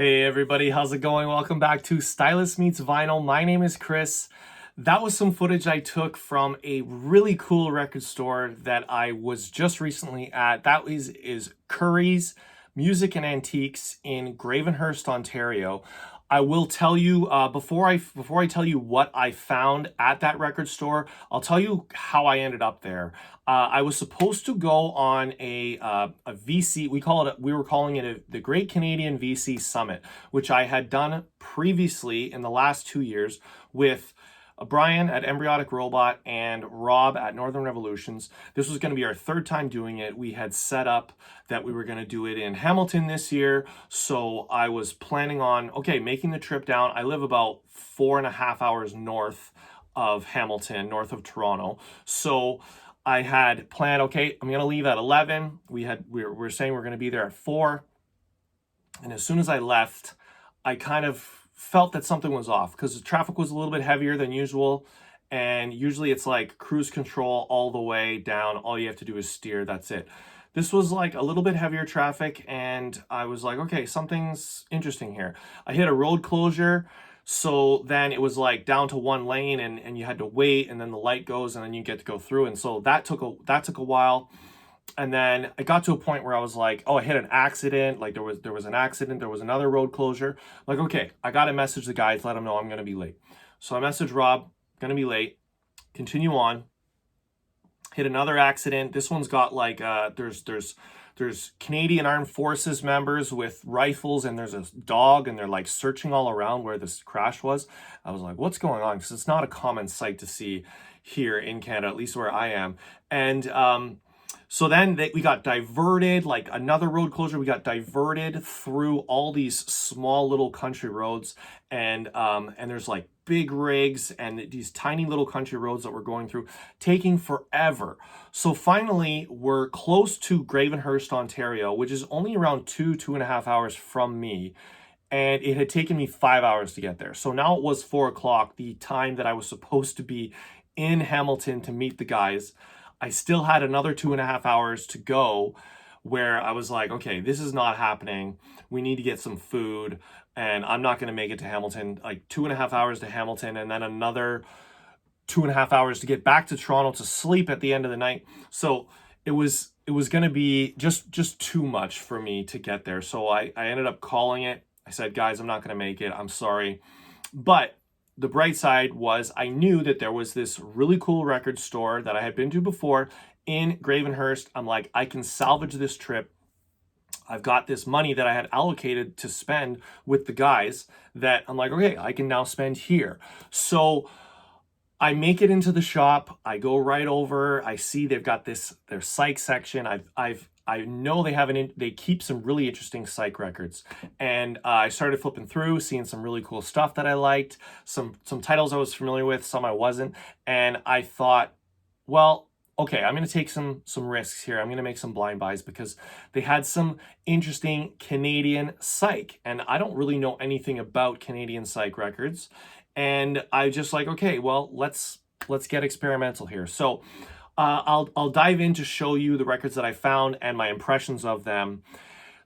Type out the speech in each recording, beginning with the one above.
Hey everybody, how's it going? Welcome back to Stylist Meets Vinyl. My name is Chris. That was some footage I took from a really cool record store that I was just recently at. That is Curry's Music and Antiques in Gravenhurst, Ontario. I will tell you before I tell you what I found at that record store, I'll tell you how I ended up there. I was supposed to go on a VC. We were calling it the Great Canadian VC Summit, which I had done previously in the last 2 years with Brian at Embryonic Robot and Rob at Northern Revolutions. This was going to be our third time doing it. We had set up that we were going to do it in Hamilton this year. So I was planning on, making the trip down. I live about 4.5 hours north of Hamilton, north of Toronto. So I had planned, I'm going to leave at 11. We were saying we're going to be there at 4. And as soon as I left, I kind of felt that something was off because the traffic was a little bit heavier than usual. And usually it's like cruise control all the way down. All you have to do is steer. That's it. This was like a little bit heavier traffic. And I was like, okay, something's interesting here. I hit a road closure. So then it was like down to one lane and you had to wait, and then the light goes and then you get to go through. And so that took a while. And then I got to a point where I was like, I hit an accident. Like there was an accident. There was another road closure. I'm like, okay, I got to message the guys, let them know I'm going to be late. So I messaged Rob, going to be late. Continue on. Hit another accident. This one's got like, there's Canadian Armed Forces members with rifles, and there's a dog, and they're like searching all around where this crash was. I was like, what's going on? Because it's not a common sight to see here in Canada, at least where I am. And, so then we got diverted, like another road closure. We got diverted through all these small little country roads, and there's like big rigs and these tiny little country roads that we're going through, taking forever. So finally, we're close to Gravenhurst, Ontario, which is only around 2.5 hours from me. And it had taken me 5 hours to get there. So now it was 4 o'clock, the time that I was supposed to be in Hamilton to meet the guys. I still had another 2.5 hours to go, where I was like, okay, this is not happening. We need to get some food, and I'm not going to make it to Hamilton. Like 2.5 hours to Hamilton, and then another 2.5 hours to get back to Toronto to sleep at the end of the night. So it was going to be just too much for me to get there. So I ended up calling it. I said, guys, I'm not going to make it. I'm sorry. But the bright side was I knew that there was this really cool record store that I had been to before in Gravenhurst. I'm like, I can salvage this trip. I've got this money that I had allocated to spend with the guys that I'm like, okay, I can now spend here. So I make it into the shop. I go right over. I see they've got their Psych section. I know they keep some really interesting Psych records, and I started flipping through, seeing some really cool stuff that I liked, some titles I was familiar with, some I wasn't, and I thought, well, okay, I'm going to take some risks here. I'm going to make some blind buys because they had some interesting Canadian Psych, and I don't really know anything about Canadian Psych records, and I just like, okay, well, let's get experimental here. So I'll dive in to show you the records that I found and my impressions of them.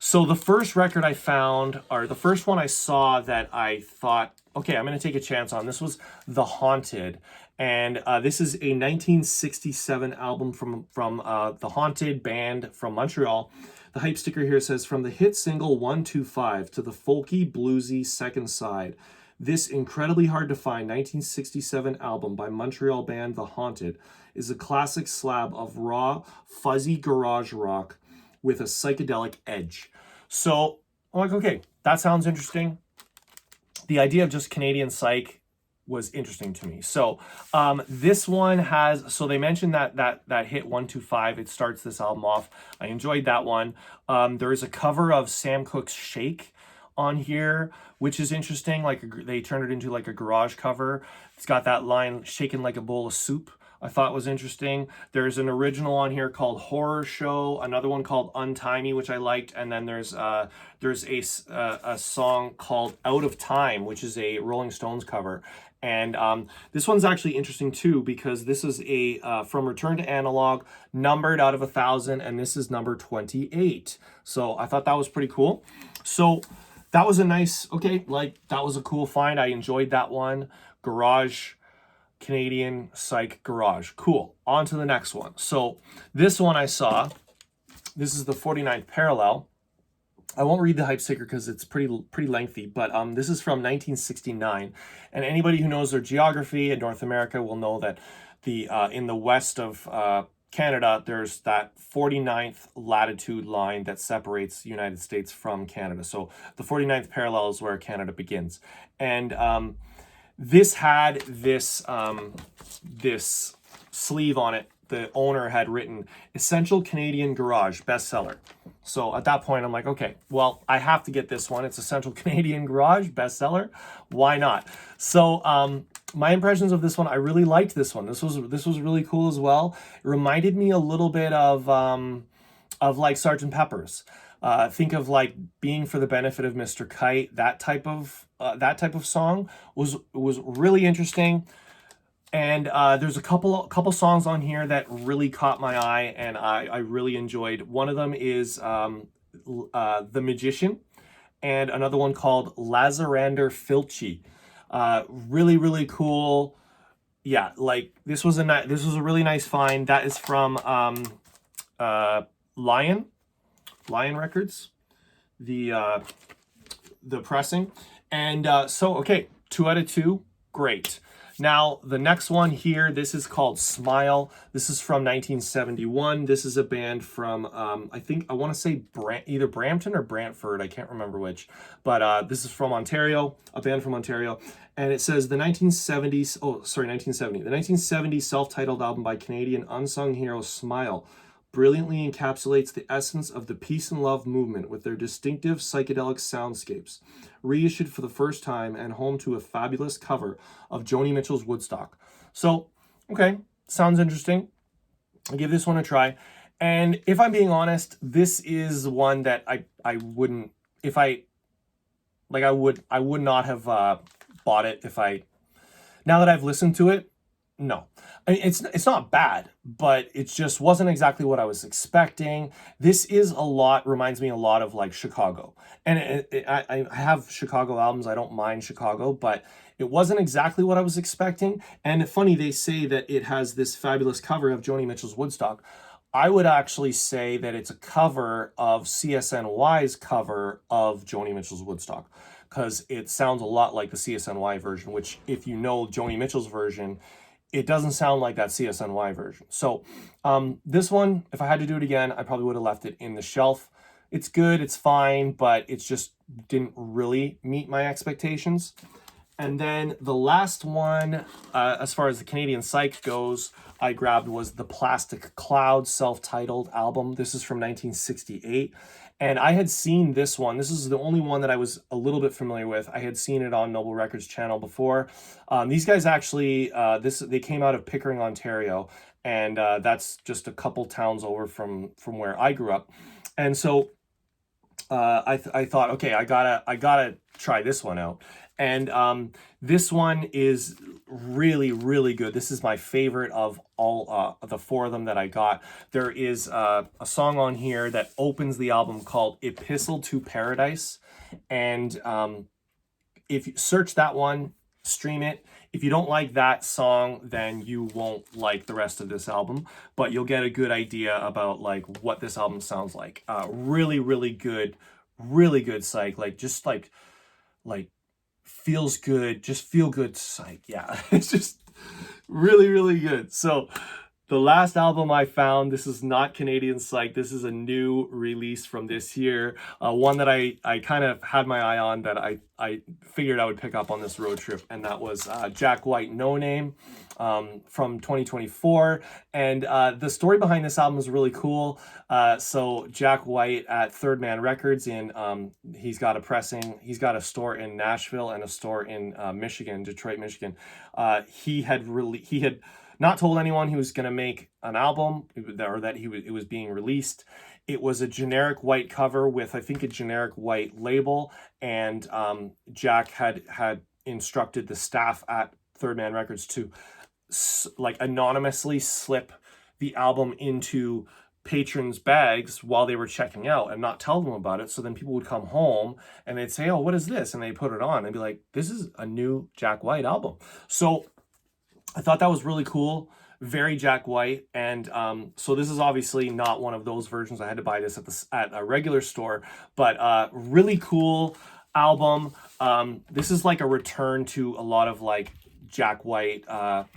So the first record I found, or the first one I saw that I thought, okay, I'm going to take a chance on, this was The Haunted. And this is a 1967 album from The Haunted band from Montreal. The hype sticker here says, from the hit single 125 to the folky, bluesy second side, this incredibly hard to find 1967 album by Montreal band The Haunted is a classic slab of raw, fuzzy garage rock with a psychedelic edge. So I'm like, okay, that sounds interesting. The idea of just Canadian Psych was interesting to me. So this one has, so they mentioned that hit 125, it starts this album off. I enjoyed that one. There is a cover of Sam Cooke's Shake on here, which is interesting. Like they turned it into like a garage cover. It's got that line, shaken like a bowl of soup, I thought was interesting. There's an original on here called Horror Show, another one called Untimey, which I liked, and then there's a song called Out of Time, which is a Rolling Stones cover. And this one's actually interesting too, because this is a From Return to Analog, numbered out of 1,000, and this is number 28. So I thought that was pretty cool. So that was a nice, okay, like that was a cool find. I enjoyed that one. Garage, Canadian Psych Garage. Cool. On to the next one. So this one I saw, this is the 49th parallel. I won't read the hype sticker because it's pretty lengthy, but this is from 1969, and anybody who knows their geography in North America will know that the in the west of Canada, there's that 49th latitude line that separates the United States from Canada. So the 49th parallel is where Canada begins, and this had this this sleeve on it. The owner had written Essential Canadian Garage bestseller. So at that point, I'm like, okay, well, I have to get this one. It's Essential Canadian Garage bestseller. Why not? So my impressions of this one, I really liked this one. This was really cool as well. It reminded me a little bit of like Sgt. Pepper's. Think of like Being for the Benefit of Mr. Kite. That type of song was really interesting. And there's a couple songs on here that really caught my eye, and I really enjoyed. One of them is The Magician, and another one called Lazarander Filchi. Really cool. Yeah, like this was a really nice find. That is from Lion Records, the pressing. And so okay, 2 out of 2, great. Now, the next one here, this is called Smile. This is from 1971. This is a band from, I want to say either Brampton or Brantford. I can't remember which. But this is from Ontario, a band from Ontario. And it says the 1970. The 1970 self-titled album by Canadian unsung hero Smile brilliantly encapsulates the essence of the peace and love movement with their distinctive psychedelic soundscapes. Reissued for the first time and home to a fabulous cover of Joni Mitchell's Woodstock. So, okay, sounds interesting. I'll give this one a try. And if I'm being honest, this is one that I wouldn't, if I, like I would not have bought it if now that I've listened to it, no. I mean, it's not bad, but it just wasn't exactly what I was expecting. This reminds me a lot of like Chicago. And I have Chicago albums. I don't mind Chicago, but it wasn't exactly what I was expecting. And funny, they say that it has this fabulous cover of Joni Mitchell's Woodstock. I would actually say that it's a cover of CSNY's cover of Joni Mitchell's Woodstock, because it sounds a lot like the CSNY version, which if you know Joni Mitchell's version, it doesn't sound like that CSNY version. So this one, if I had to do it again, I probably would have left it in the shelf. It's good, it's fine, but it just didn't really meet my expectations. And then the last one, as far as the Canadian Psych goes, I grabbed was the Plastic Cloud self-titled album. This is from 1968. And I had seen this one. This is the only one that I was a little bit familiar with. I had seen it on Noble Records channel before. These guys actually, they came out of Pickering, Ontario, and that's just a couple towns over from where I grew up. And so I thought, okay, I gotta try this one out. And this one is really good. This is my favorite of all the 4 of them that I got. There is a song on here that opens the album called Epistle to Paradise. And if you search that one, stream it. If you don't like that song, then you won't like the rest of this album, but you'll get a good idea about like what this album sounds like. Really good Psych, like feels good, just feel good Psych. Yeah, it's just really good. So the last album I found, this is not Canadian Psych. This is a new release from this year. One that I kind of had my eye on, that I figured I would pick up on this road trip, and that was Jack White, No Name, from 2024. And the story behind this album is really cool. So Jack White at Third Man Records, he's got a store in Nashville and a store in Detroit, Michigan. He had not told anyone he was going to make an album, or that it was being released. It was a generic white cover with, I think, a generic white label, and Jack had instructed the staff at Third Man Records to like anonymously slip the album into patrons bags while they were checking out and not tell them about it. So then people would come home and they'd say, oh, what is this? And they put it on and be like, this is a new Jack White album. So I thought that was really cool. Very Jack White. And so this is obviously not one of those versions. I had to buy this at a regular store, but really cool album. This is like a return to a lot of like Jack White,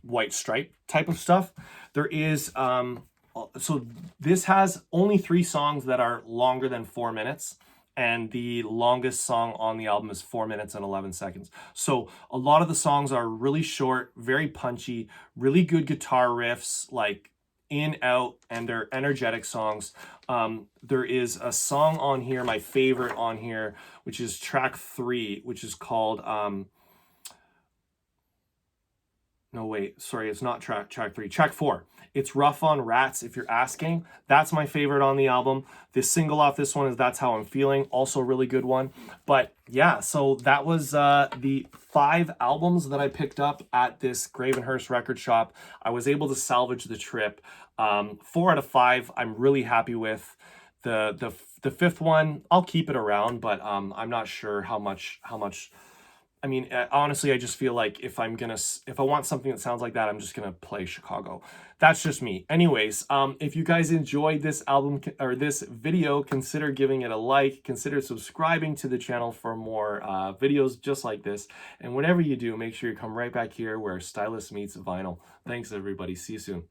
White Stripe type of stuff. There is, so this has only 3 songs that are longer than 4 minutes. And the longest song on the album is 4 minutes and 11 seconds. So a lot of the songs are really short, very punchy, really good guitar riffs, like in, out, and they're energetic songs. There is a song on here, my favorite on here, which is track 3, which is called, no, wait, sorry, it's not track 3, track 4. It's Rough on Rats, if you're asking. That's my favorite on the album. The single off this one is That's How I'm Feeling, also a really good one. But yeah, so that was the 5 albums that I picked up at this Gravenhurst record shop. I was able to salvage the trip. 4 out of 5 I'm really happy with. The 5th one, I'll keep it around, but I'm not sure how much. I mean, honestly, I just feel like if I want something that sounds like that, I'm just gonna play Chicago. That's just me. Anyways, if you guys enjoyed this album or this video, consider giving it a like, consider subscribing to the channel for more videos just like this. And whatever you do, make sure you come right back here where Stylist meets vinyl. Thanks, everybody. See you soon.